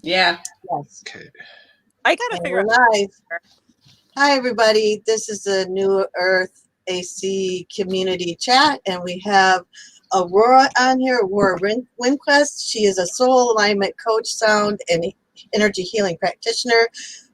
Yeah. Yes. Okay. I gotta And figure we're out. live. Hi, everybody. This is the New Earth AC community chat, and we have Aurora on here. Aurora Winquist. She is a soul alignment coach, sound and energy healing practitioner,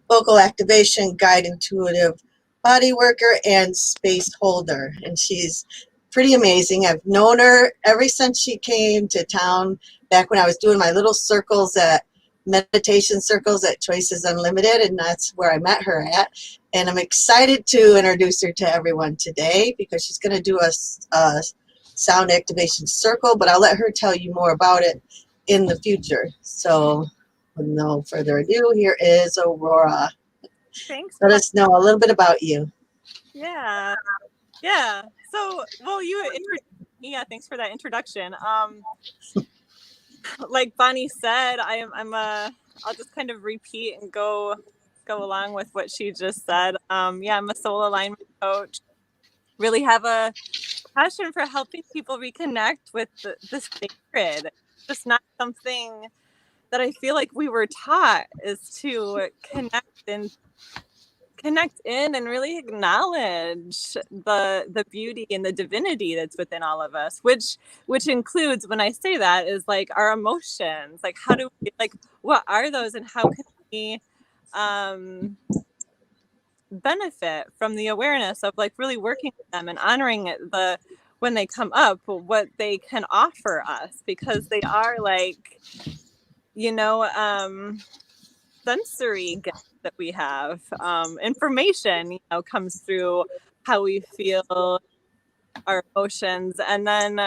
vocal activation guide, intuitive bodyworker, and space holder. And she's pretty amazing. I've known her ever since she came to town back when I was doing my little circles at meditation circles at Choices Unlimited, and that's where I met her at. And I'm excited to introduce her to everyone today because she's going to do a sound activation circle, but I'll let her tell you more about it in the future. So with no further ado, here is Aurora. Thanks. Let us know a little bit about you. Yeah. So, well, yeah, thanks for that introduction. Like Bonnie said, I'll just kind of repeat and go along with what she just said. Yeah, I'm a soul alignment coach. Really have a passion for helping people reconnect with the sacred. It's just not something that I feel like we were taught, is to connect in and really acknowledge the beauty and the divinity that's within all of us, which includes, when I say that, is like our emotions. Like, how do we, like, what are those, and how can we benefit from the awareness of like really working with them and honoring when they come up, what they can offer us, because they are like, sensory gifts that we have. Information, comes through how we feel, our emotions. And then,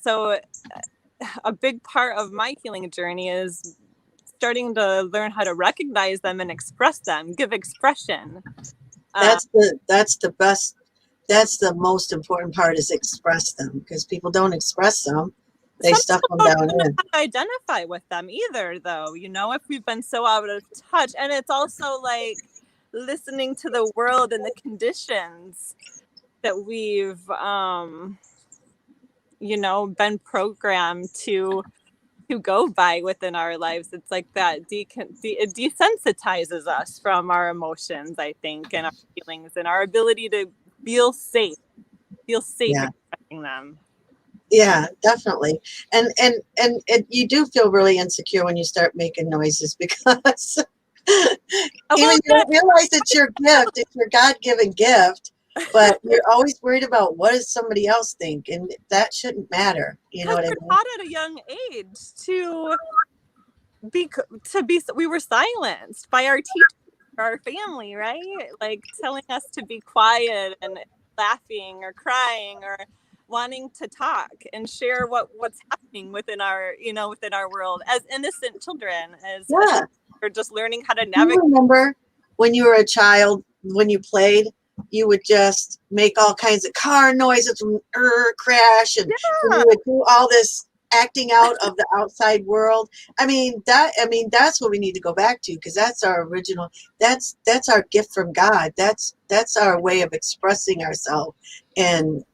so a big part of my healing journey is starting to learn how to recognize them and express them, give expression. That's the best. That's the most important part, is express them, because people don't express them. They stuff them down in. Don't identify with them either, though, if we've been so out of touch. And it's also like listening to the world and the conditions that we've been programmed to go by within our lives. It's like that it desensitizes us from our emotions, I think, and our feelings, and our ability to feel safe expressing them. Yeah, definitely. And you do feel really insecure when you start making noises, because even you don't realize it's your gift, it's your God-given gift, but you're always worried about what does somebody else think, and that shouldn't matter. You know what I mean? We're taught at a young age to be, we were silenced by our teachers, our family, right? Like telling us to be quiet and laughing or crying or wanting to talk and share what's happening within our world as innocent children, as we're just learning how to navigate. You remember when you were a child, when you played, you would just make all kinds of car noises, crash, and you would do all this acting out of the outside world. That's what we need to go back to, because that's our original. That's our gift from God. That's our way of expressing ourselves, and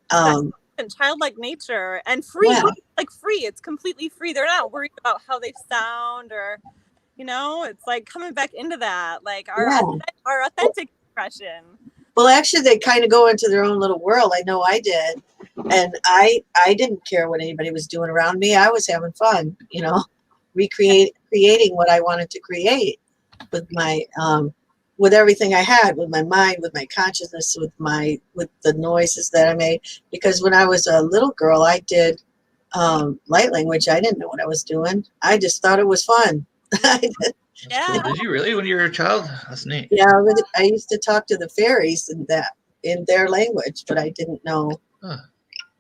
childlike nature, and free. Like free. It's completely free. They're not worried about how they sound, or it's like coming back into that, like our authentic expression. Well, actually, they kind of go into their own little world. I know I did. And I didn't care what anybody was doing around me. I was having fun, creating what I wanted to create with my, with everything I had, with my mind, with my consciousness, with the noises that I made. Because when I was a little girl, I did light language. I didn't know what I was doing. I just thought it was fun. Cool. Did you really, when you were a child? That's neat. Yeah, I used to talk to the fairies in their language, but I didn't know. Huh.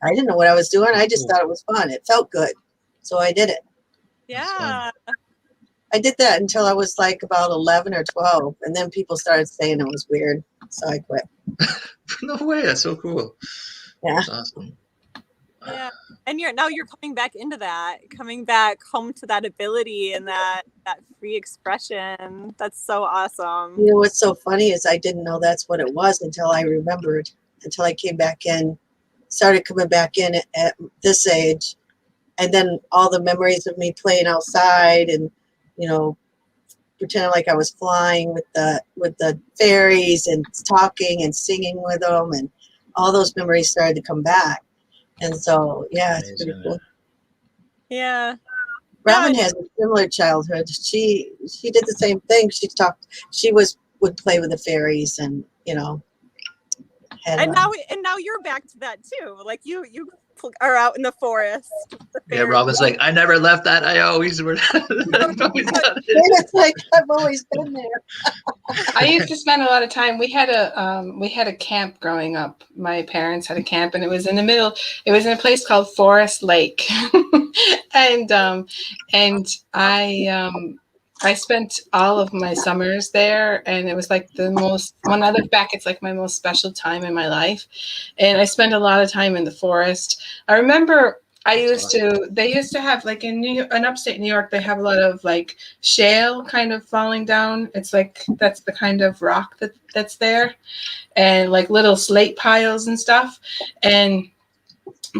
I didn't know what I was doing. I just thought it was fun. It felt good, so I did it. Yeah, I did that until I was like about 11 or 12, and then people started saying it was weird, so I quit. No way! That's so cool. Yeah, that's awesome. Yeah, and you're coming back into that, coming back home to that ability and that free expression. That's so awesome. You know what's so funny is I didn't know that's what it was until I remembered, until I came back in, started coming back in at this age, and then all the memories of me playing outside and pretending like I was flying with the fairies and talking and singing with them, and all those memories started to come back. And so, yeah, it's pretty cool. Yeah. Robin has a similar childhood. She did the same thing. She would play with the fairies, and and now you're back to that too. Like you are out in the forest. Yeah, Robin's like, I never left that. I always were. It's like I've always been there. I used to spend a lot of time. We had a camp growing up. My parents had a camp, and it was in the middle. It was in a place called Forest Lake, and I spent all of my summers there, and it was like when I look back, it's like my most special time in my life. And I spent a lot of time in the forest. I remember they used to have, like in upstate New York, they have a lot of like shale kind of falling down. It's like, that's the kind of rock that's there, and like little slate piles and stuff. And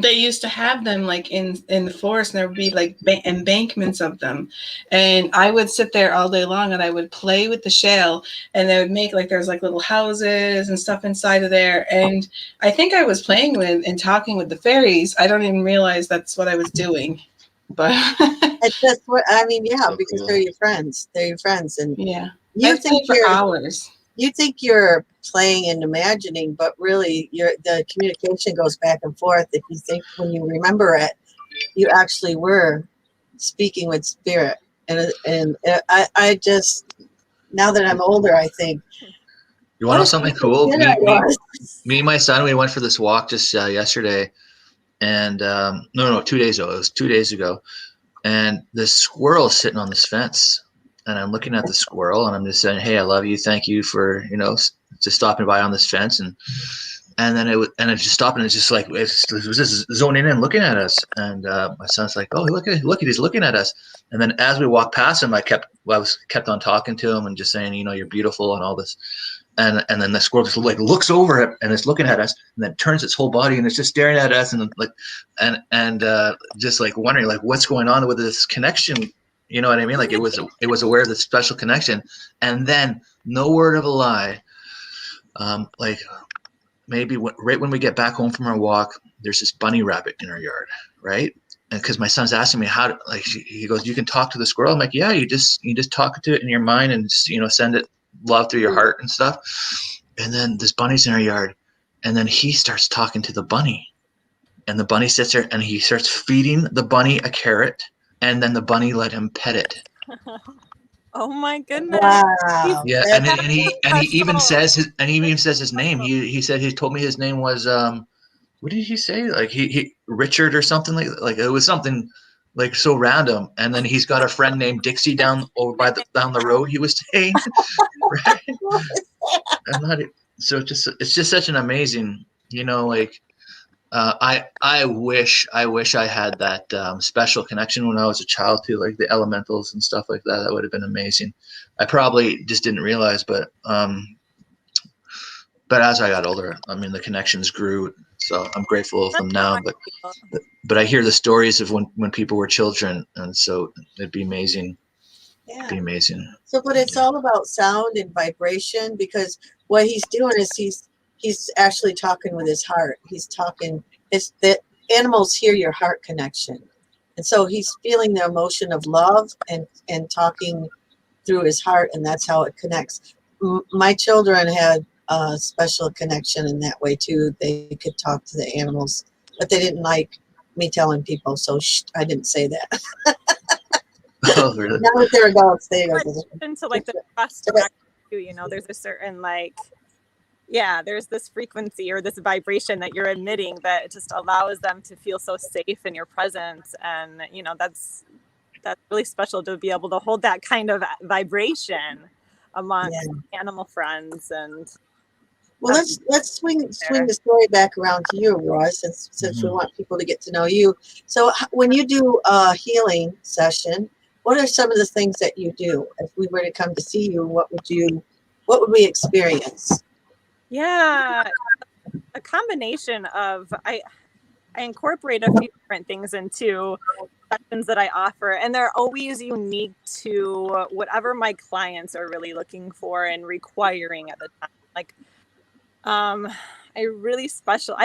they used to have them like in the forest, and there would be like embankments of them, and I would sit there all day long and I would play with the shale, and they would make like, there's like little houses and stuff inside of there, and I think I was playing with and talking with the fairies. I don't even realize that's what I was doing, but it's just what I mean. Yeah, so because cool. they're your friends, and yeah, you think for hours. You think you're playing and imagining, but really the communication goes back and forth. If you think, when you remember it, you actually were speaking with spirit. And I just, now that I'm older, I think, You want to know something cool? Me and my son, we went for this walk just yesterday, and no, 2 days ago. It was 2 days ago, and this squirrel is sitting on this fence. And I'm looking at the squirrel, and I'm just saying, "Hey, I love you. Thank you for just stopping by on this fence." And then it just stopped, and it's just like it was just zoning in, looking at us. And my son's like, "Oh, look, he's looking at us." And then as we walked past him, I kept on talking to him and just saying, "You're beautiful," and all this. And then the squirrel just like looks over it, and it's looking at us, and then turns its whole body, and it's just staring at us, and like and just like wondering like what's going on with this connection. You know what I mean? Like it was aware of the special connection. And then, no word of a lie, like maybe right when we get back home from our walk, there's this bunny rabbit in our yard, right? And because my son's asking me he goes, "You can talk to the squirrel." I'm like, "Yeah, you just talk to it in your mind and just, send it love through your heart and stuff." And then this bunny's in our yard, and then he starts talking to the bunny, and the bunny sits there, and he starts feeding the bunny a carrot. And then the bunny let him pet it. Oh my goodness! Wow. Yeah, and he even says his name. He told me his name was what did he say? Like he Richard or something like it was something like so random. And then he's got a friend named Dixie down down the road he was staying. Right? So it's just such an amazing, like. I wish I had that as connection when I was a child too, like the elementals and stuff like that. That would have been amazing. I probably just didn't realize, but as I got older, I mean, the connections grew. So I'm grateful of them now. But I hear the stories of when people were children, and so it'd be amazing. Yeah. It'd be amazing. So, but it's all about sound and vibration, because what he's doing is he's actually talking with his heart. He's talking. It's that animals hear your heart connection, and so he's feeling the emotion of love and talking through his heart, and that's how it connects. My children had a special connection in that way too. They could talk to the animals, but they didn't like me telling people, so I didn't say that. Oh, really? Now that they're adults, they go into like the trust. There's a certain there's this frequency or this vibration that you're emitting that just allows them to feel so safe in your presence, and that's really special to be able to hold that kind of vibration amongst animal friends. And well, let's swing the story back around to you, Aurora, since we want people to get to know you. So when you do a healing session, what are some of the things that you do? If we were to come to see you, what would we experience? Yeah, a combination of I incorporate a few different things into sessions that I offer, and they're always unique to whatever my clients are really looking for and requiring at the time. Like, I've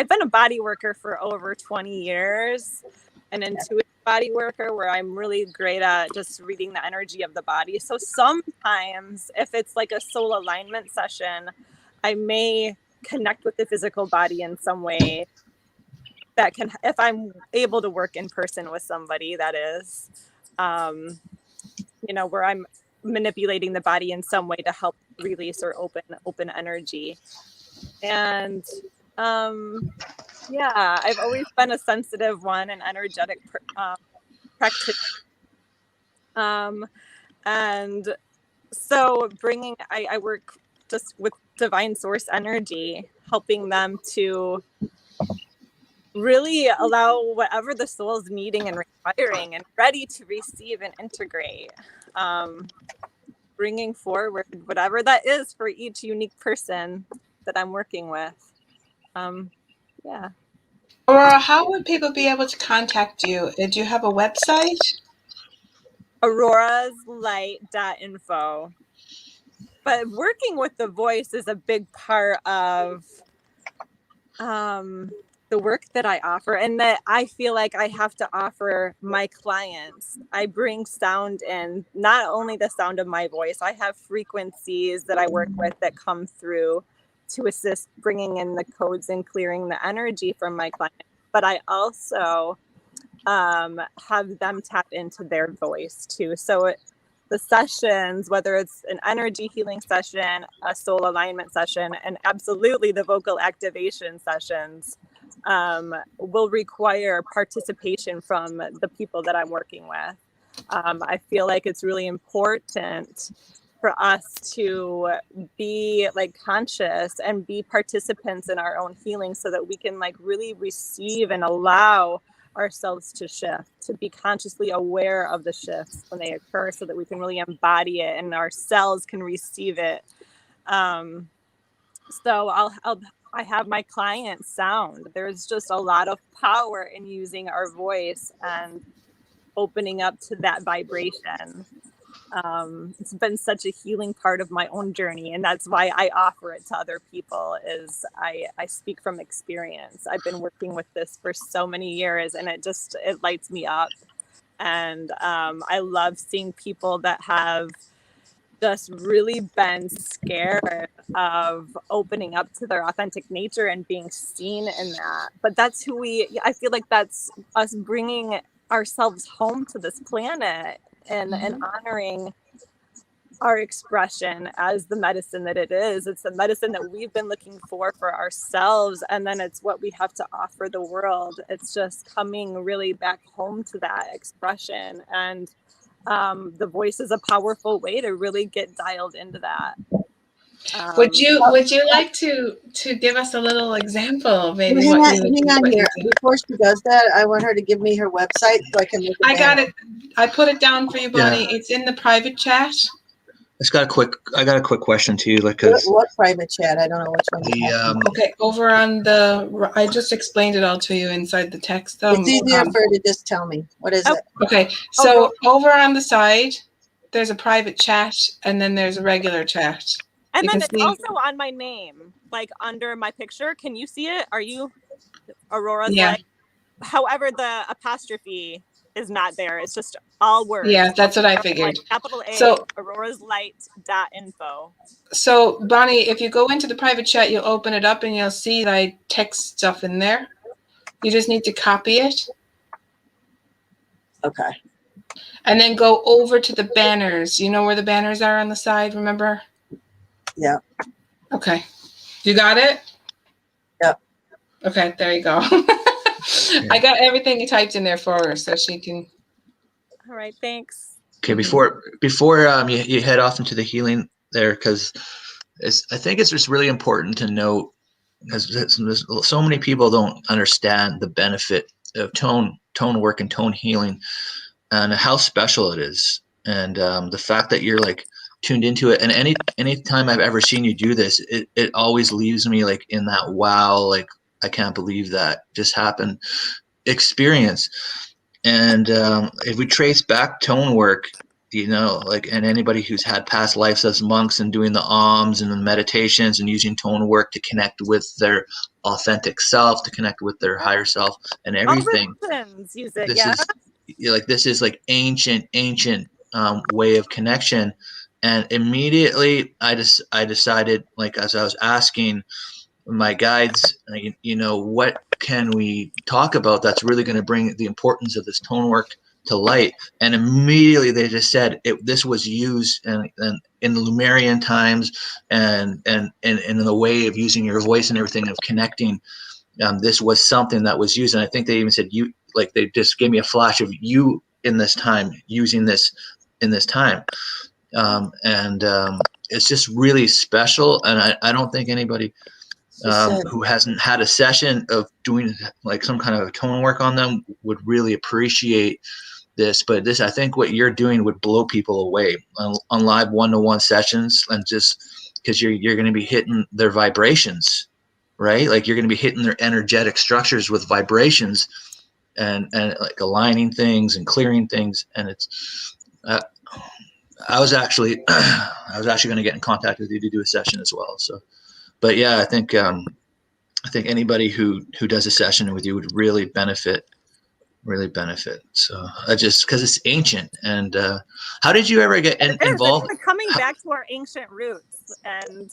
been a body worker for over 20 years, an intuitive body worker where I'm really great at just reading the energy of the body. So sometimes if it's like a soul alignment session, I may connect with the physical body in some way that can, if I'm able to work in person with somebody, that is, where I'm manipulating the body in some way to help release or open energy. And I've always been a sensitive one, an energetic practitioner. And so I work just with divine source energy, helping them to really allow whatever the soul's needing and requiring and ready to receive and integrate, bringing forward whatever that is for each unique person that I'm working with. Aurora, how would people be able to contact you? Do you have a website? auroraslight.info. But working with the voice is a big part of the work that I offer, and that I feel like I have to offer my clients. I bring sound in, not only the sound of my voice. I have frequencies that I work with that come through to assist bringing in the codes and clearing the energy from my clients. But I also have them tap into their voice too. So the sessions, whether it's an energy healing session, a soul alignment session, and absolutely the vocal activation sessions, will require participation from the people that I'm working with. I feel like it's really important for us to be like conscious and be participants in our own healing so that we can like really receive and allow ourselves to shift, to be consciously aware of the shifts when they occur so that we can really embody it and our cells can receive it. So I have my client sound. There's just a lot of power in using our voice and opening up to that vibration. It's been such a healing part of my own journey, and that's why I offer it to other people. Is I speak from experience. I've been working with this for so many years, and it lights me up. And I love seeing people that have just really been scared of opening up to their authentic nature and being seen in that. But that's I feel like that's us bringing ourselves home to this planet and honoring our expression as the medicine that it is. It's the medicine that we've been looking for ourselves, and then it's what we have to offer the world. It's just coming really back home to that expression, and the voice is a powerful way to really get dialed into that. Would you like to give us a little example, maybe? Hang on here. Before she does that, I want her to give me her website so I can. I got it. I put it down for you, Bonnie. Yeah. It's in the private chat. I got a quick question to you. What private chat? I don't know which one. Okay, over on I just explained it all to you inside the text. It's easier for her to just tell me. What is it? Okay, so over on the side, there's a private chat, and then there's a regular chat. And then it's also on my name, like under my picture. Can you see it? Are you Aurora's Light? However, the apostrophe is not there. It's just all words. Yeah, that's what I figured. Like capital A, so, auroraslight.info. So, Bonnie, if you go into the private chat, you'll open it up and you'll see that I text stuff in there. You just need to copy it. Okay. And then go over to the banners. You know where the banners are on the side, remember? Yeah. Okay. You got it? Yep. Okay, there you go. I got everything you typed in there for her so she can. All right, thanks. Okay, before you head off into the healing there, because I think it's just really important to note, because so many people don't understand the benefit of tone work and tone healing and how special it is. And the fact that you're like tuned into it, and any time I've ever seen you do this, it always leaves me like in that wow, like I can't believe that just happened experience. And if we trace back tone work, you know, like, and anybody who's had past lives as monks and doing the alms and the meditations and using tone work to connect with their authentic self, to connect with their higher self and everything. Use it, This is like, this is like ancient way of connection. And immediately I decided, like, as I was asking my guides, you know, what can we talk about that's really going to bring the importance of this tone work to light? And immediately they just said this was used and in the Lemurian times, and in the way of using your voice and everything, of connecting. This was something that was used, and I think they even said you, like, they just gave me a flash of you in this time, using this in this time. It's just really special, and I don't think anybody who hasn't had a session of doing like some kind of tone work on them would really appreciate this. But this, I think what you're doing would blow people away on live one-to-one sessions, and just because you're going to be hitting their vibrations, right? Like, you're going to be hitting their energetic structures with vibrations, and like aligning things and clearing things. And it's I was actually going to get in contact with you to do a session as well. So, but yeah, I think anybody who does a session with you would really benefit. So I just, because it's ancient. And how did you ever get involved? It's coming back to our ancient roots. And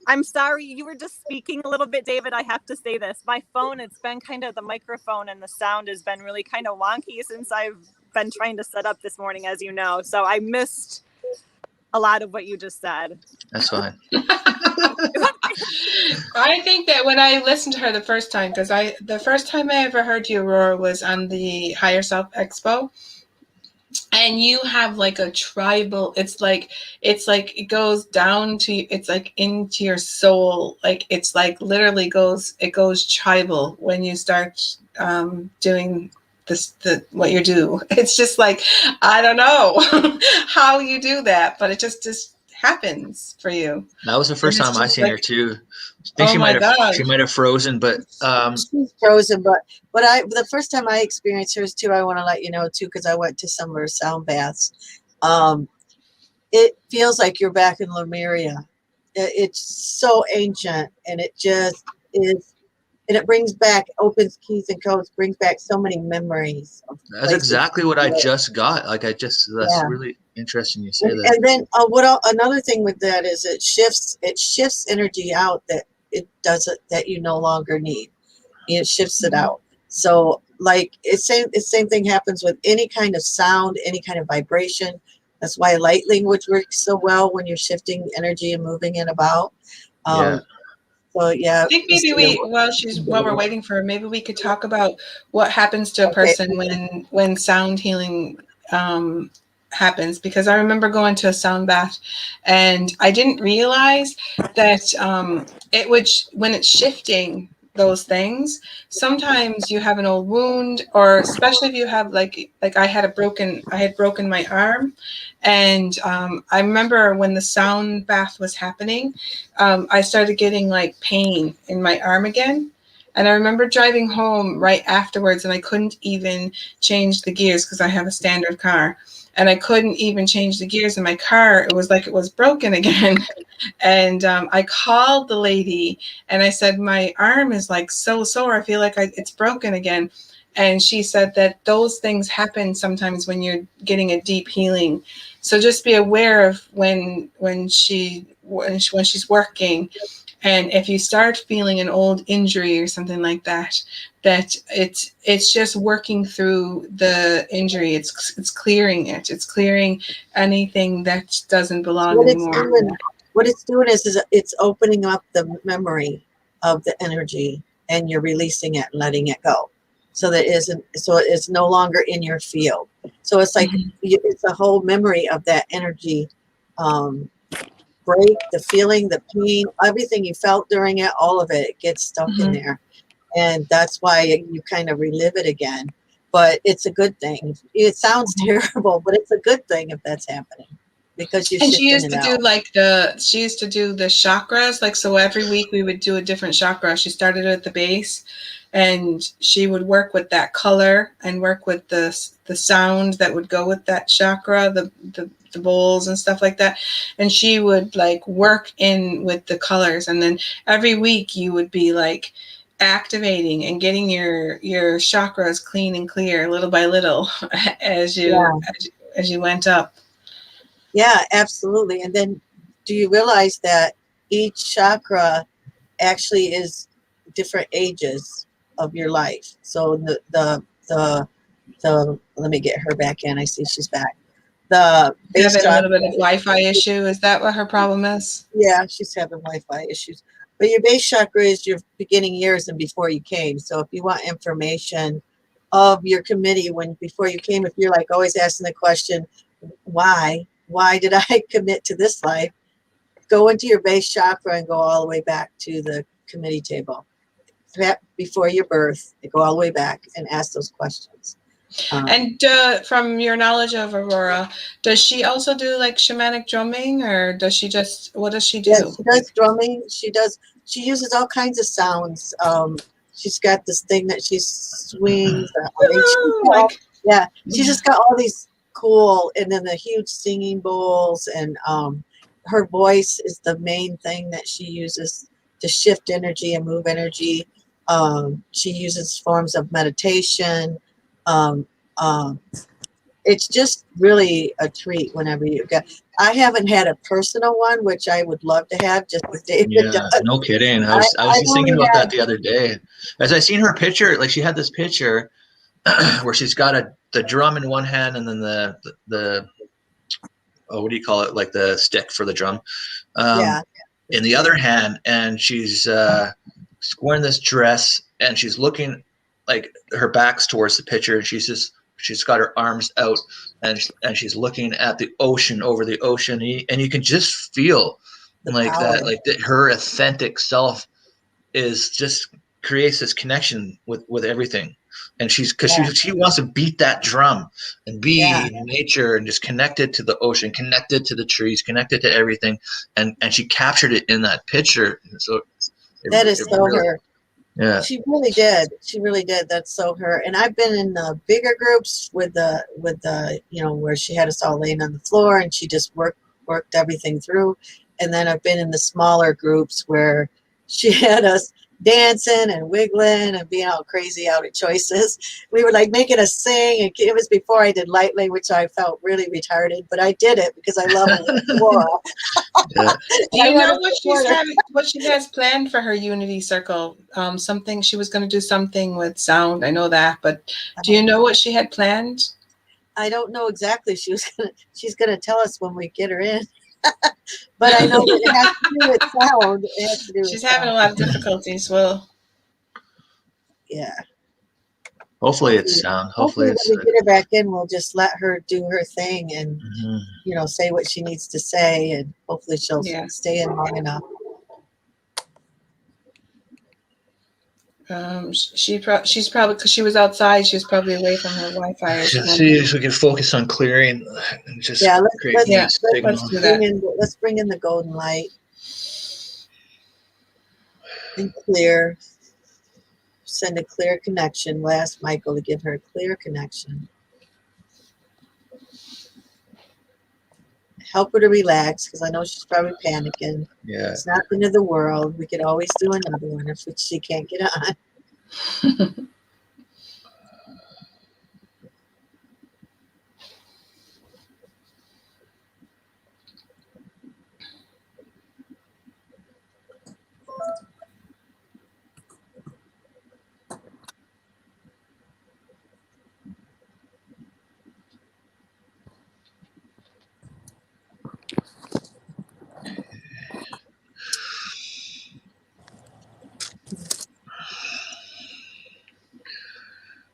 I'm sorry, you were just speaking a little bit, David. I have to say this. My phone, it's been kind of, the microphone and the sound has been really kind of wonky since I've been trying to set up this morning, as you know. So I missed a lot of what you just said. That's fine. I think that when I listened to her the first time, because the first time I ever heard you, Aurora, was on the Higher Self Expo, and you have like a tribal. It's like it goes down to, it's like into your soul. Like, it's like literally goes tribal when you start doing what you do. It's just like, I don't know how you do that, but it just happens for you. That was the first time I seen her too. I think she might have frozen, but she's frozen. But the first time I experienced hers too, I want to let you know too, because I went to some of her sound baths. It feels like you're back in Lemuria. It's so ancient, and it just is. And it brings back, opens keys and codes, brings back so many memories. That's exactly what I just got. Like, that's really interesting you say that. And then another thing with that is it shifts energy out that that you no longer need. It shifts it out. So like, it's same thing happens with any kind of sound, any kind of vibration. That's why light language works so well when you're shifting energy and moving it about. So yeah, I think maybe while we're waiting for her, maybe we could talk about what happens to a person when sound healing happens, because I remember going to a sound bath and I didn't realize that it would, when it's shifting those things, sometimes you have an old wound, or especially if you have like I had broken my arm, and I remember when the sound bath was happening, I started getting like pain in my arm again. And I remember driving home right afterwards, and I couldn't even change the gears because I have a standard car. And I couldn't even change the gears in my car. It was like it was broken again. And I called the lady and I said, my arm is like so sore. I feel like it's broken again. And she said that those things happen sometimes when you're getting a deep healing. So just be aware of when she's working. And if you start feeling an old injury or something like that, that it's just working through the injury. It's clearing it. It's clearing anything that doesn't belong anymore. What it's doing is it's opening up the memory of the energy, and you're releasing it and letting it go. So it's no longer in your field. So it's like it's a whole memory of that energy. Break, the feeling, the pain, everything you felt during it, all of it gets stuck in there. And that's why you kind of relive it again. But it's a good thing. It sounds terrible, but it's a good thing if that's happening. because you And shift she in used and to out. do she used to do the chakras. Like, so every week we would do a different chakra. She started at the base, and she would work with that color and work with the sound that would go with that chakra, the bowls and stuff like that. And she would like work in with the colors, and then every week you would be like activating and getting your chakras clean and clear little by little as you went up. Yeah, absolutely. And then do you realize that each chakra actually is different ages of your life? So the let me get her back in. I see she's back. The base Having a chakra. little bit of Wi-Fi issue. Is that what her problem is? Yeah, she's having Wi-Fi issues. But your base chakra is your beginning years and before you came. So if you want information of your committee before you came, if you're like always asking the question, why did I commit to this life? Go into your base chakra and go all the way back to the committee table before your birth. Go all the way back and ask those questions. And from your knowledge of Aurora, does she also do like shamanic drumming, or does she just, what does she do? Yeah, she does drumming. She uses all kinds of sounds. She's got this thing that she swings. She's just got all these cool, and then the huge singing bowls, and her voice is the main thing that she uses to shift energy and move energy. She uses forms of meditation. It's just really a treat whenever you get. I haven't had a personal one, which I would love to have, just as David does. No kidding. I was just thinking about that the other day. As I seen her picture, like she had this picture where she's got the drum in one hand and then the what do you call it? Like the stick for the drum. In the other hand, and she's wearing this dress, and she's looking like her back's towards the picture, and she's got her arms out, and she's looking at the ocean, over the ocean, and you can just feel the like power. That her authentic self is just creates this connection with everything. And she wants to beat that drum and be in nature and just connected to the ocean, connected to the trees, connected to everything. And she captured it in that picture. So that is so really, her. Yeah. She really did. She really did. That's so her. And I've been in the bigger groups with the where she had us all laying on the floor and she just worked everything through. And then I've been in the smaller groups where she had us dancing and wiggling and being all crazy out of choices. We were like making us sing, and it was before I did lightly, which I felt really retarded, but I did it because I love it. Do you know what she has planned for her Unity Circle? Something she was going to do something with sound. I know that, but do you know what she had planned? I don't know exactly. She's gonna tell us when we get her in. But I know that it has to do with sound. It has to do She's having a lot of difficulties. Well, yeah. Hopefully it's sound. Hopefully when we get her back in, we'll just let her do her thing and say what she needs to say, and hopefully she'll stay in long enough. She's probably, because she was outside, she was probably away from her Wi-Fi. Let's see if we can focus on clearing and just let's do that. Let's bring in the golden light and clear. Send a clear connection. We'll ask Michael to give her a clear connection. Help her to relax, because I know she's probably panicking. Yeah. It's not the end of the world. We could always do another one if she can't get on.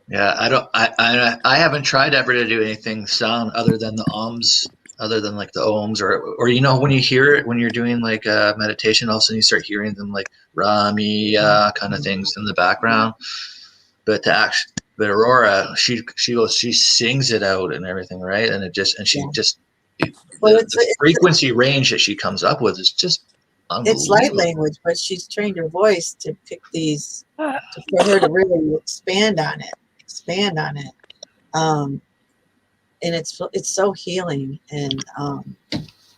Yeah, I haven't tried ever to do anything sound other than the ohms, other than like the ohms, or when you hear it when you're doing like meditation, all of a sudden you start hearing them like Rami kind of things in the background. But Aurora, she sings it out and everything, right? And she just the frequency range that she comes up with is just unbelievable. It's light language, but she's trained her voice to pick these, for her to really expand on it. And it's so healing. And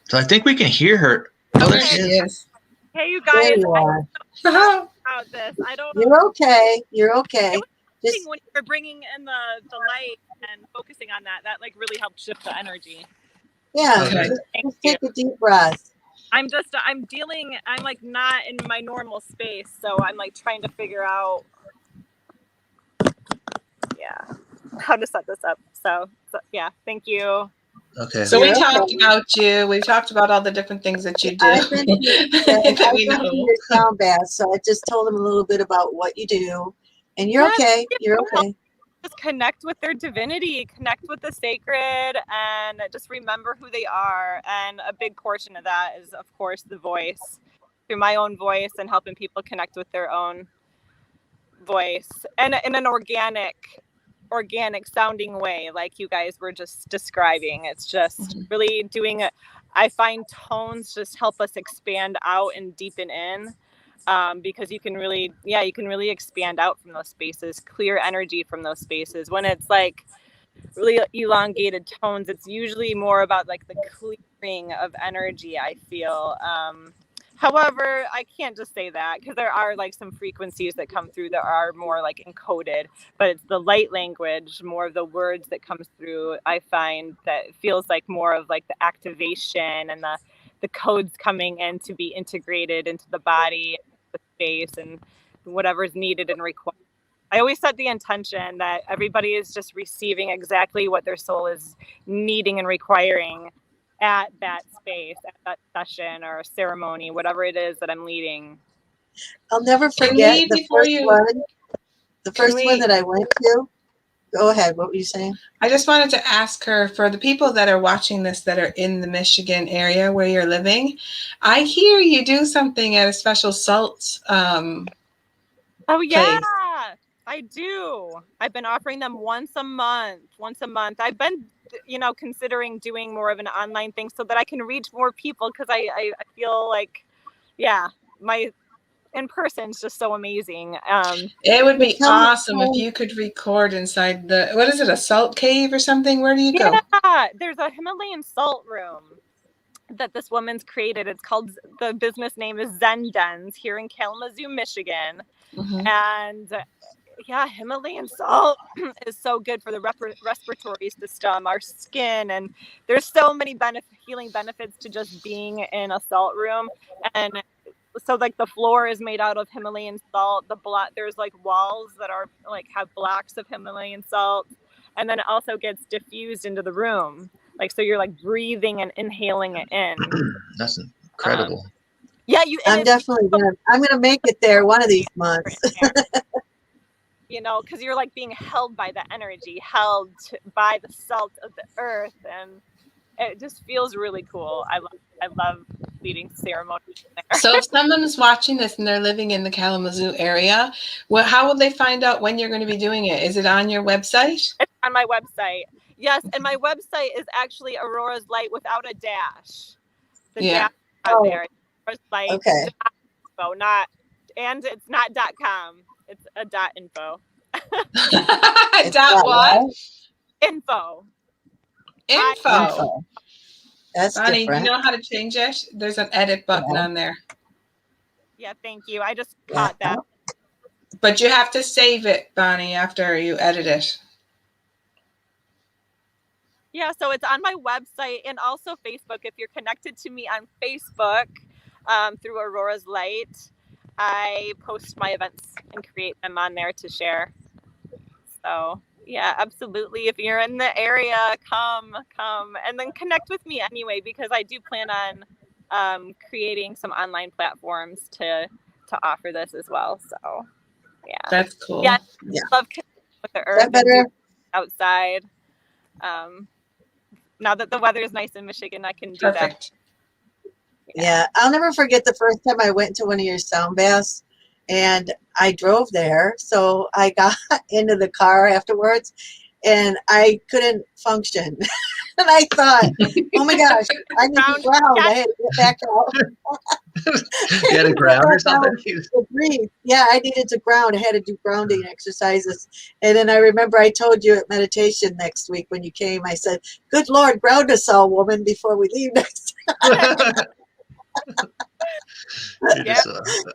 so I think we can hear her. Oh, there she is. Hey, you guys. There you are. About this. I don't know. You're okay. You're okay. Just when you're bringing in the light and focusing on that like really helped shift the energy. Yeah. Okay. Just take a deep breath. I'm like not in my normal space, so I'm like trying to figure out how to set this up. So yeah, thank you. Okay. So we talked about you. We've talked about all the different things that you do. I've been to your sound bath, so I just told them a little bit about what you do, and you're okay. You're okay. Just connect with their divinity, connect with the sacred, and just remember who they are. And a big portion of that is, of course, the voice, through my own voice, and helping people connect with their own voice, and in an organic sounding way, like you guys were just describing. It's just really doing it. I find tones just help us expand out and deepen in, because you can really expand out from those spaces, clear energy from those spaces. When it's like really elongated tones, it's usually more about like the clearing of energy, I feel. However, I can't just say that, because there are like some frequencies that come through that are more like encoded, but it's the light language, more of the words that comes through. I find that it feels like more of like the activation and the codes coming in to be integrated into the body, the space, and whatever's needed and required. I always set the intention that everybody is just receiving exactly what their soul is needing and requiring at that space, at that session or ceremony, whatever it is that I'm leading. I'll never forget the first one that I went to. Go ahead. What were you saying? I just wanted to ask her, for the people that are watching this that are in the Michigan area where you're living, I hear you do something at a special salt oh yeah, place. I do. I've been offering them once a month. I've been considering doing more of an online thing so that I can reach more people, because I feel like my in person is just so amazing. It would be awesome if you could record inside what is it, a salt cave or something? Where do you go? There's a Himalayan salt room that this woman's created. It's called, the business name is Zen Dens, here in Kalamazoo, Michigan. And Himalayan salt is so good for the respiratory system, our skin, and there's so many healing benefits to just being in a salt room. And so like the floor is made out of Himalayan salt. There's like walls that are like have blocks of Himalayan salt, and then it also gets diffused into the room. Like, so you're like breathing and inhaling it in. That's incredible. I'm definitely I'm gonna make it there one of these months. Because you're like being held by the energy, held by the salt of the earth, and it just feels really cool. I love leading ceremonies there. So if someone is watching this and they're living in the Kalamazoo area, how will they find out when you're going to be doing it? Is it on your website? It's on my website. Yes, and my website is actually Aurora's Light without a dash. The dash out there. Aurora's Light. Okay. .info, and it's not .com. It's a .info. Dot what? Info. That's Bonnie, different. you know how to change it? There's an edit button on there. Yeah, thank you. I just caught that. But you have to save it, Bonnie, after you edit it. Yeah, so it's on my website and also Facebook. If you're connected to me on Facebook through Aurora's Light, I post my events and create them on there to share. So yeah, absolutely. If you're in the area, come, and then connect with me anyway, because I do plan on creating some online platforms to offer this as well. So yeah, that's cool. Yeah, love connecting with the earth outside. Now that the weather is nice in Michigan, I can do that. Yeah, I'll never forget the first time I went to one of your sound baths, and I drove there. So I got into the car afterwards, and I couldn't function. And I thought, oh my gosh, I need to ground. I had to get back out. You had to ground or something? To breathe. Yeah, I needed to ground. I had to do grounding exercises. And then I remember I told you at meditation next week when you came, I said, good Lord, ground us all, woman, before we leave next time. You're just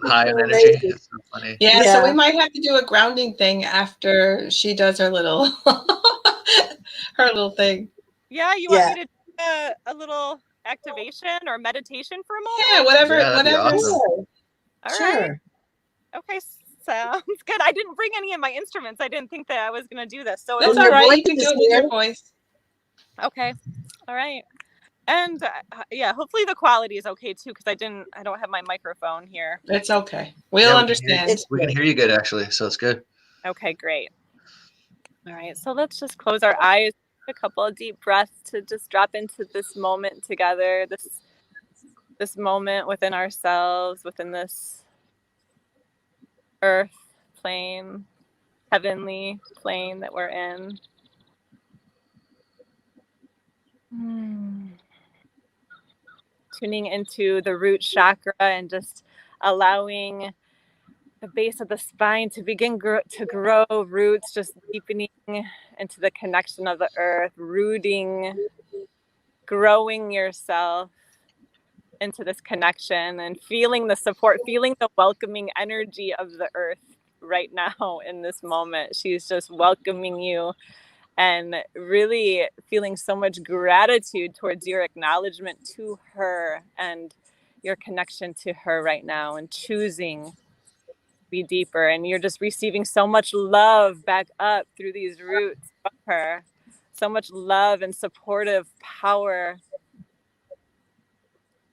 high on energy. It's so funny. Yeah, so we might have to do a grounding thing after she does her little her little thing. Yeah, you want me to do a little activation or meditation for a moment? Yeah, whatever. Yeah, that'd be awesome. All right. Okay, sounds good. I didn't bring any of my instruments. I didn't think that I was going to do this. So that's all right. You can do it with your voice. Okay. All right. And yeah, hopefully the quality is okay too, because I don't have my microphone here. It's okay. We'll understand. We can hear you good actually, so it's good. Okay, great. All right, so let's just close our eyes, a couple of deep breaths to just drop into this moment together, this moment within ourselves, within this earth plane, heavenly plane that we're in. Tuning into the root chakra and just allowing the base of the spine to begin to grow roots, just deepening into the connection of the earth, rooting, growing yourself into this connection and feeling the support, feeling the welcoming energy of the earth right now in this moment. She's just welcoming you and really feeling so much gratitude towards your acknowledgement to her and your connection to her right now, and choosing to be deeper. And you're just receiving so much love back up through these roots of her, so much love and supportive power,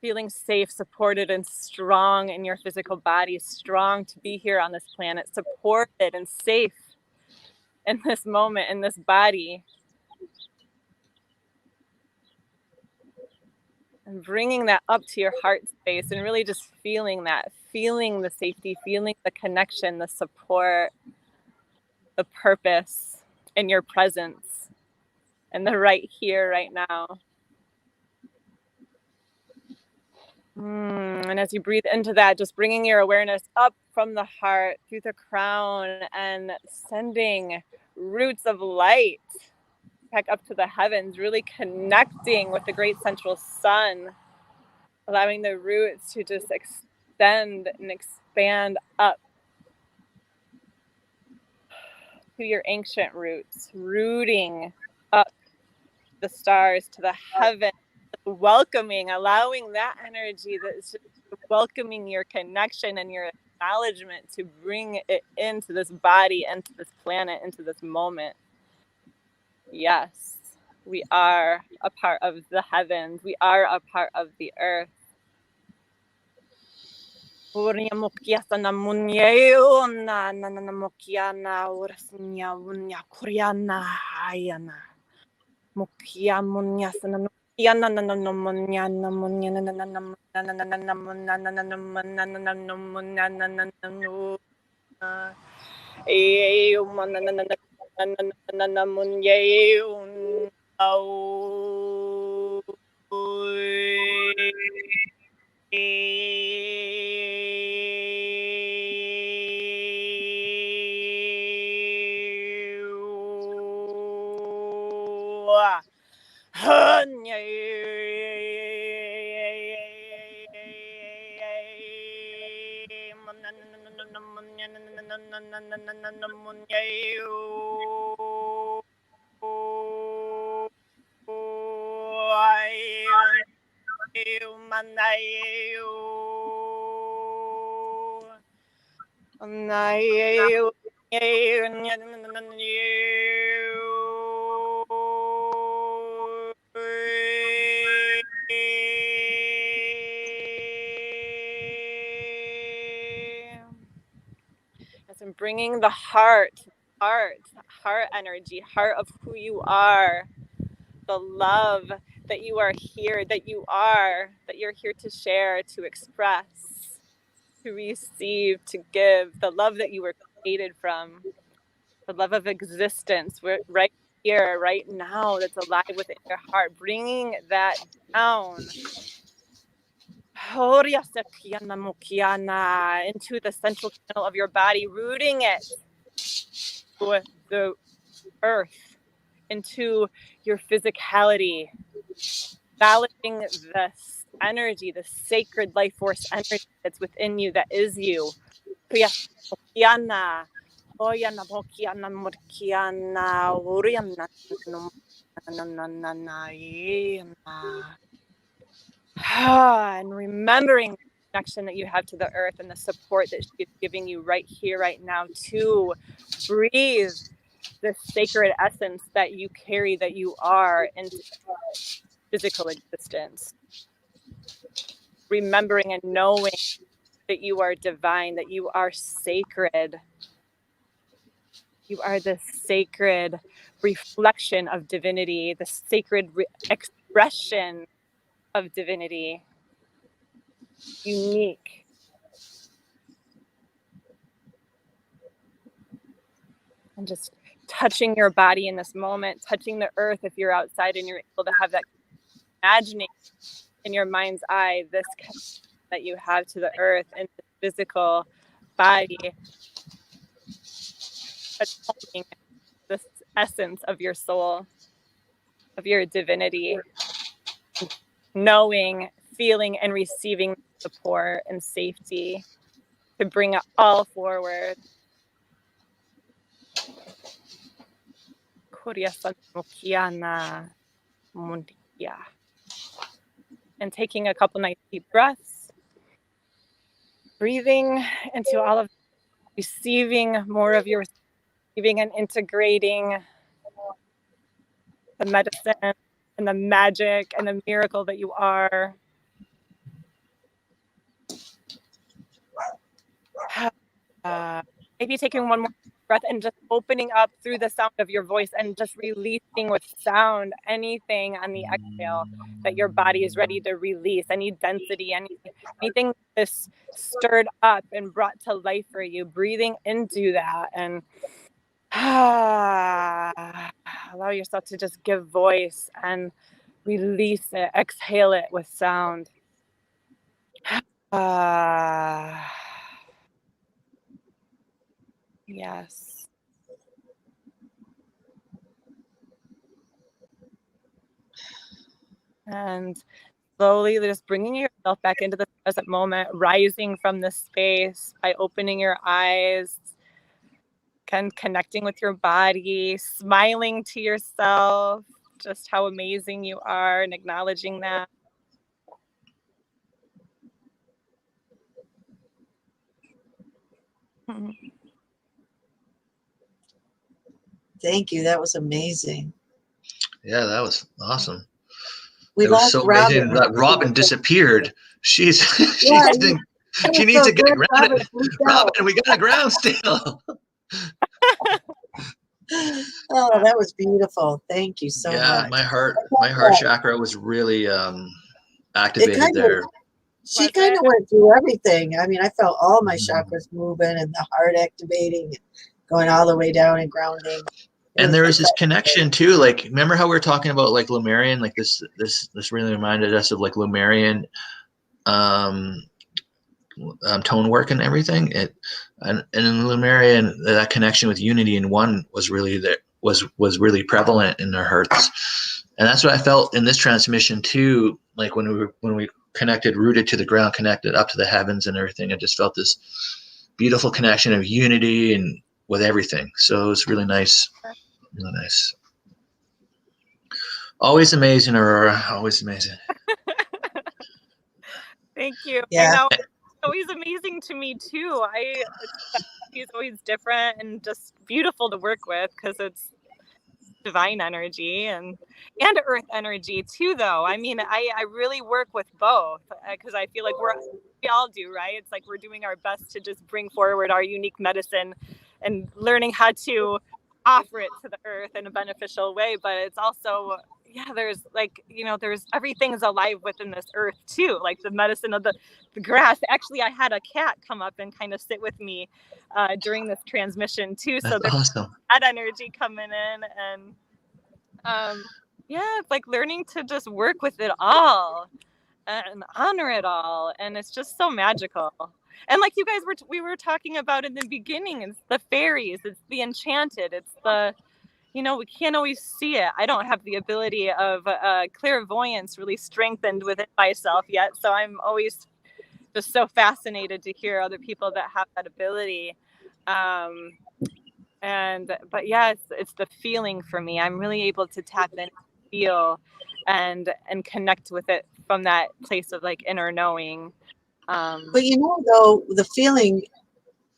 feeling safe, supported, and strong in your physical body, strong to be here on this planet, supported and safe in this moment, in this body. And bringing that up to your heart space and really just feeling that, feeling the safety, feeling the connection, the support, the purpose in your presence, and the right here, right now. And as you breathe into that, just bringing your awareness up from the heart through the crown and sending roots of light back up to the heavens, really connecting with the great central sun, allowing the roots to just extend and expand up to your ancient roots, rooting up the stars to the heaven, welcoming, allowing that energy that's just welcoming your connection and your acknowledgement to bring it into this body, into this planet, into this moment. Yes, we are a part of the heavens. We are a part of the earth. And bringing the heart energy, heart of who you are, the love that you are here, that you're here to share, to express, to receive, to give, the love that you were created from, the love of existence, right? here right now that's alive within your heart, bringing that down into the central channel of your body, rooting it to the earth, into your physicality, balancing this energy, the sacred life force energy that's within you, that is you. And remembering the connection that you have to the earth and the support that she's giving you right here, right now, to breathe the sacred essence that you carry, that you are, into physical existence. Remembering and knowing that you are divine, that you are sacred. You are the sacred reflection of divinity, the sacred expression of divinity. Unique. And just touching your body in this moment, touching the earth if you're outside and you're able to have that imagining in your mind's eye, this connection that you have to the earth and the physical body, touching this essence of your soul, of your divinity, knowing, feeling, and receiving support and safety to bring it all forward. And taking a couple nice deep breaths, breathing into all of, receiving more of your, receiving and integrating the medicine and the magic and the miracle that you are. Maybe taking one more breath and just opening up through the sound of your voice and just releasing with sound anything on the exhale that your body is ready to release, any density, anything that's stirred up and brought to life for you. Breathing into that and allow yourself to just give voice and release it, exhale it with sound. Yes. And slowly just bringing yourself back into the present moment, rising from the space by opening your eyes and connecting with your body, smiling to yourself, just how amazing you are, and acknowledging that. Thank you. That was amazing. Yeah, that was awesome. We it was lost so Robin. amazing that Robin disappeared. She needs so to get grounded. Robin, we got a ground still. Oh, that was beautiful. Thank you so much. My heart chakra was really activated there. She kind of went through everything. I mean, I felt all my chakras moving and the heart activating and going all the way down and grounding. And there was this connection too. Like, remember how we were talking about like Lemurian? Like this really reminded us of like Lemurian tone work and everything. And in Lemurian, that connection with unity in one was really there. Was really prevalent in their hearts, and that's what I felt in this transmission too. Like when we connected, rooted to the ground, connected up to the heavens and everything. I just felt this beautiful connection of unity and with everything. So it was really nice, really nice. Always amazing, Aurora. Always amazing. Thank you. Yeah. I know. It's always amazing to me too. He's always different and just beautiful to work with because it's divine energy and earth energy too, though. I mean, I really work with both because I feel like we all do, right? It's like we're doing our best to just bring forward our unique medicine and learning how to offer it to the earth in a beneficial way. But it's also, there's like, there's everything's alive within this earth too, like the medicine of the grass. Actually, I had a cat come up and kind of sit with me during this transmission too. So That's there's awesome. that energy coming in, and Yeah, it's like learning to just work with it all and honor it all, and it's just so magical. And like you guys we were talking about in the beginning, it's the fairies, it's the enchanted, it's the, you know, we can't always see it. I don't have the ability of clairvoyance really strengthened within myself yet, so I'm always just so fascinated to hear other people that have that ability. But yeah, it's the feeling for me. I'm really able to tap in, feel, and connect with it from that place of like inner knowing. But you know, though, the feeling,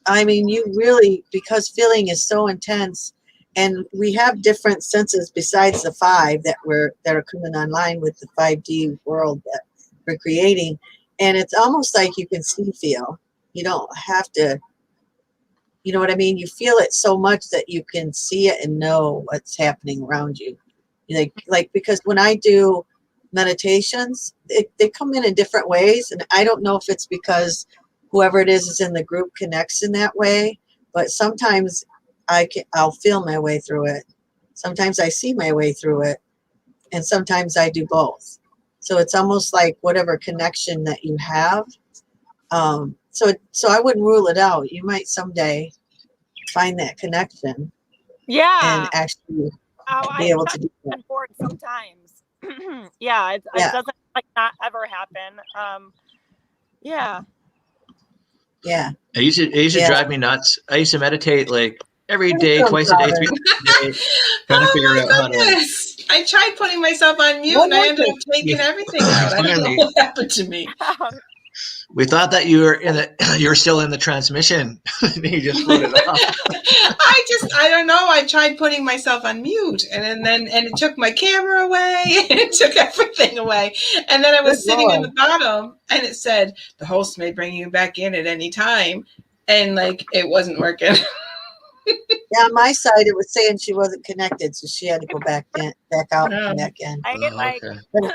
I mean, you really, because feeling is so intense, and we have different senses besides the 5 that are coming online with the 5D world that we're creating, and it's almost like you can see, feel. You don't have to, you know what I mean? You feel it so much that you can see it and know what's happening around you. Like because when I do meditations, they come in different ways, and I don't know if it's because whoever it is in the group connects in that way, but sometimes I'll feel my way through it. Sometimes I see my way through it, and sometimes I do both. So it's almost like whatever connection that you have. So I wouldn't rule it out. You might someday find that connection and actually be able to do that. On board sometimes. Yeah, it doesn't like not ever happen. Yeah. It used to drive me nuts. I used to meditate like every day, twice a day, 3 times a day, trying to figure out how to. I tried putting myself on mute, and I ended up taking everything out. I don't know what happened to me. We thought that you were still in the transmission. You just put it off. I don't know. I tried putting myself on mute, and it took my camera away, and it took everything away. And then I was sitting in the bottom, and it said the host may bring you back in at any time, and like it wasn't working. Yeah, on my side, it was saying she wasn't connected, so she had to go back out, and back in. Okay.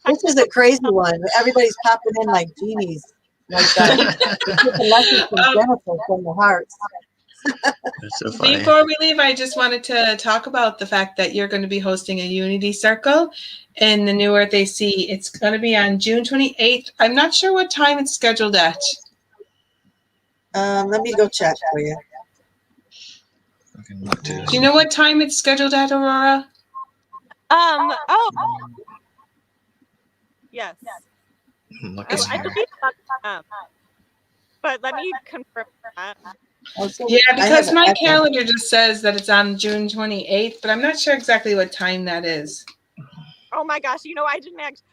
This is a crazy one. Everybody's popping in like genies, like lessons from Jennifer from the hearts. That's so funny. Before we leave, I just wanted to talk about the fact that you're going to be hosting a Unity Circle in the New Earth AC. It's going to be on June 28th. I'm not sure what time it's scheduled at. Let me go check for you. Do you know what time it's scheduled at, Aurora? Yes. I believe that, but let me confirm that. Yeah, because my calendar just says that it's on June 28th, but I'm not sure exactly what time that is. Oh my gosh, you know, I didn't actually.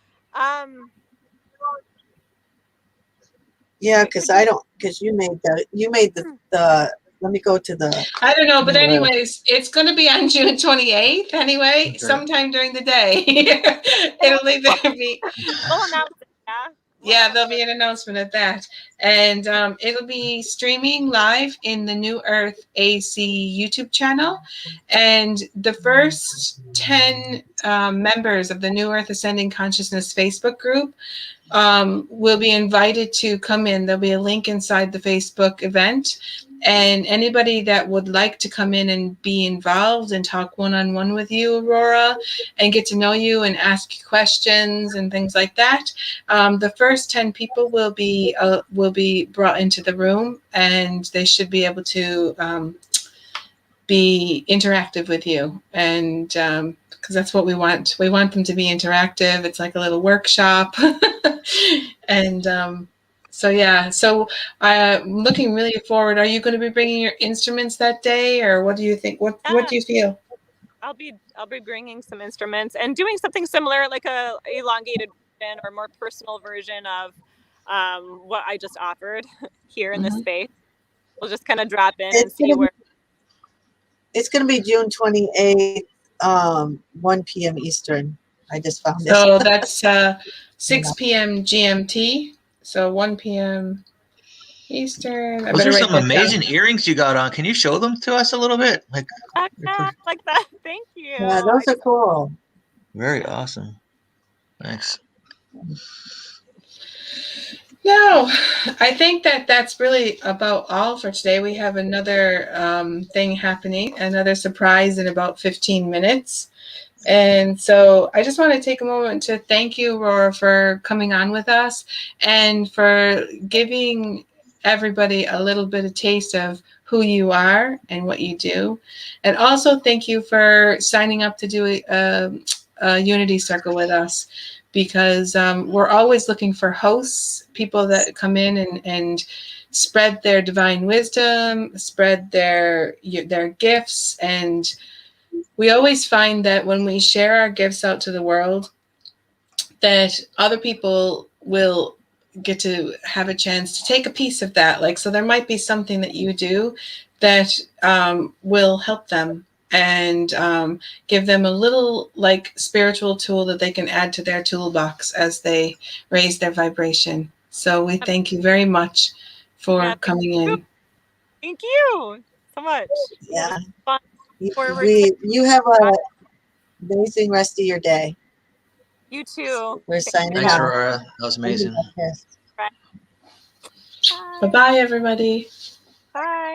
Yeah, because you made the. Let me go to the. I don't know, but anyways, it's going to be on June 28th anyway, sometime during the day. It'll either be. Yeah, there'll be an announcement of that. And it'll be streaming live in the New Earth AC YouTube channel. And the first 10 members of the New Earth Ascending Consciousness Facebook group will be invited to come in. There'll be a link inside the Facebook event. And anybody that would like to come in and be involved and talk one-on-one with you, Aurora, and get to know you and ask you questions and things like that, the first 10 people will be brought into the room, and they should be able to be interactive with you. And because that's what we want. We want them to be interactive. It's like a little workshop. And so I'm looking really forward. Are you going to be bringing your instruments that day, or what do you think? What do you feel? I'll be bringing some instruments and doing something similar, like a elongated version or more personal version of what I just offered here in this space. We'll just kind of drop in and see where. It's going to be June 28th, 1 p.m. Eastern. I just found it. So that's 6 p.m. GMT. So 1 p.m. Eastern. Those are some amazing earrings you got on. Can you show them to us a little bit? Like that. Thank you. Yeah, those are cool. Very awesome. Thanks. No, I think that's really about all for today. We have another thing happening, another surprise in about 15 minutes. And so I just want to take a moment to thank you, Aurora, for coming on with us and for giving everybody a little bit of taste of who you are and what you do. And also thank you for signing up to do a Unity Circle with us, because we're always looking for hosts, people that come in and spread their divine wisdom, spread their gifts. And we always find that when we share our gifts out to the world, that other people will get to have a chance to take a piece of that. Like, so there might be something that you do that will help them and give them a little like spiritual tool that they can add to their toolbox as they raise their vibration. So we thank you very much for coming in. Thank you so much. Yeah. Fun. You have a amazing rest of your day. You too. We're signing Thanks, out. Aurora. That was amazing. Yes. Bye-bye, everybody. Bye.